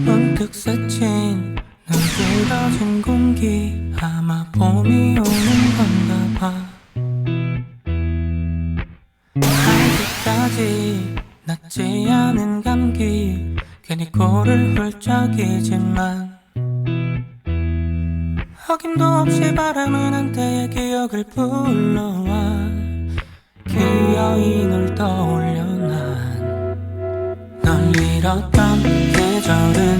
문득 스친 눈부러진 공기, 아마 봄이 오는 건가 봐. 아직까지 낫지 않은 감기, 괜히 코를 훌쩍이지만 어김도 없이 바람은 한때의 기억을 불러와 기어이 널 떠올려 난 널 잃었던 계절은